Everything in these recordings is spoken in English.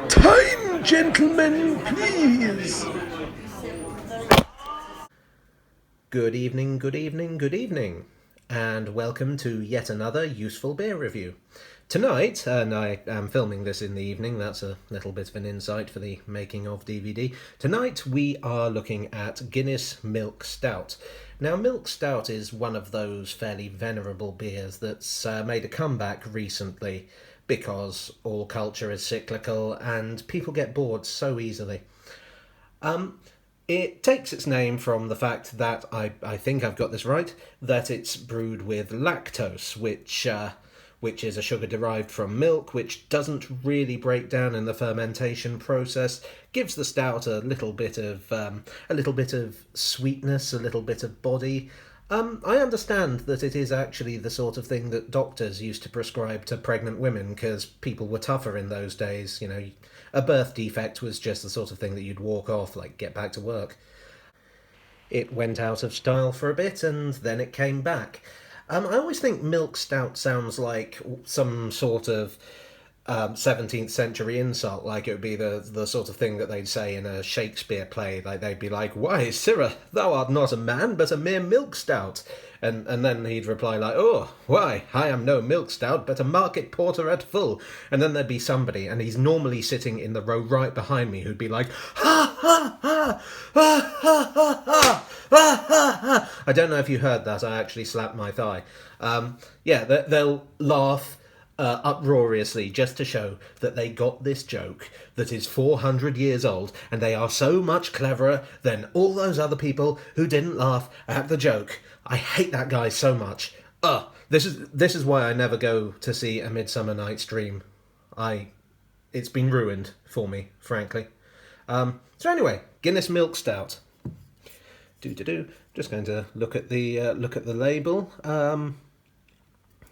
Time, gentlemen, please. Good evening, good evening, good evening, and welcome to yet another useful beer review. Tonight, and I am filming this in the evening, that's a little bit of an insight for the making of DVD. Tonight we are looking at Guinness Milk Stout. Now, Milk Stout is one of those fairly venerable beers that's made a comeback recently because all culture is cyclical and people get bored so easily. It takes its name from the fact that, I think I've got this right, that it's brewed with lactose, which is a sugar derived from milk, which doesn't really break down in the fermentation process, gives the stout a little bit of sweetness, a little bit of body. I understand that it is actually the sort of thing that doctors used to prescribe to pregnant women because people were tougher in those days. You know, a birth defect was just the sort of thing that you'd walk off, like get back to work. It went out of style for a bit and then it came back. I always think milk stout sounds like some sort of 17th century insult, like it would be the sort of thing that they'd say in a Shakespeare play. Like they'd be like, "Why, sirrah, thou art not a man, but a mere milk stout." And then he'd reply like, "Oh, why, I am no milk stout, but a market porter at full." And then there'd be somebody, and he's normally sitting in the row right behind me, who'd be like, "Ha ha ha, ha ha ha ha, ha ha ha." I don't know if you heard that. I actually slapped my thigh. Yeah, they'll laugh uproariously just to show that they got this joke that is 400 years old and they are so much cleverer than all those other people who didn't laugh at the joke. I hate that guy so much. This is why I never go to see A Midsummer Night's Dream. It's been ruined for me, frankly. So anyway, Guinness Milk Stout. Just going to look at the label.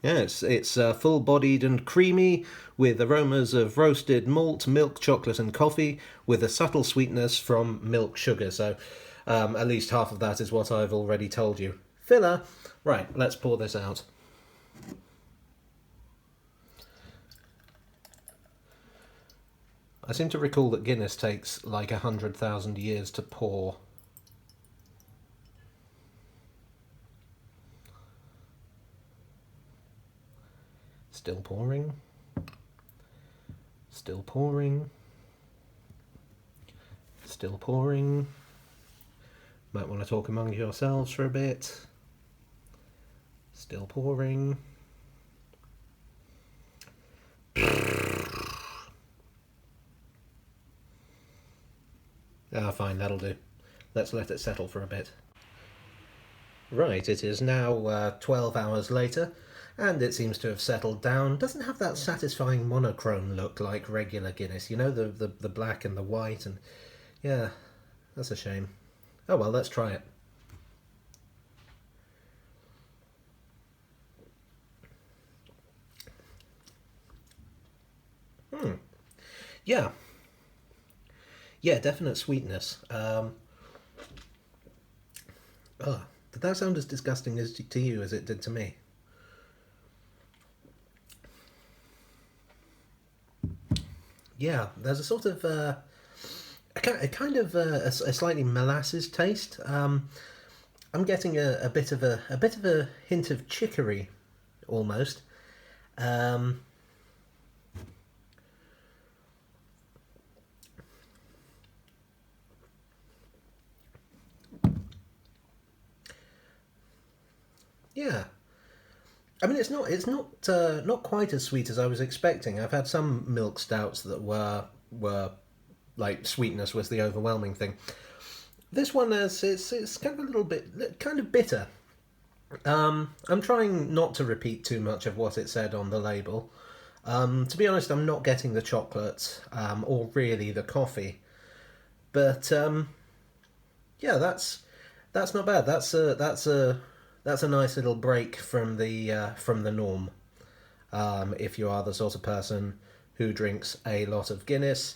Yeah, it's full-bodied and creamy, with aromas of roasted malt, milk, chocolate, and coffee, with a subtle sweetness from milk sugar. So, at least half of that is what I've already told you. Filler. Right, let's pour this out. I seem to recall that Guinness takes like 100,000 years to pour. Still pouring. Still pouring. Still pouring. Might want to talk among yourselves for a bit. Still pouring. Fine, that'll do. Let's let it settle for a bit. Right, it is now 12 hours later, and it seems to have settled down. Doesn't have that satisfying monochrome look like regular Guinness, you know, the black and the white, and yeah, that's a shame. Oh well, let's try it. Yeah. Yeah, definite sweetness. Did that sound as disgusting as to you as it did to me? Yeah, there's a sort of a kind of a slightly molasses taste. I'm getting a bit of a hint of chicory, almost. Um, yeah, I mean it's not quite as sweet as I was expecting. I've had some milk stouts that were like sweetness was the overwhelming thing. This one is it's kind of a little bit kind of bitter. I'm trying not to repeat too much of what it said on the label. To be honest, I'm not getting the chocolate or really the coffee, but yeah, that's not bad. That's a nice little break from the norm. If you are the sort of person who drinks a lot of Guinness,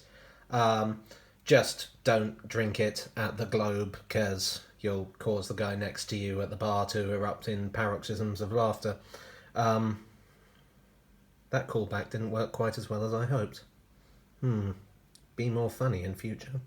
um, just don't drink it at the Globe because you'll cause the guy next to you at the bar to erupt in paroxysms of laughter. That callback didn't work quite as well as I hoped. be more funny in future.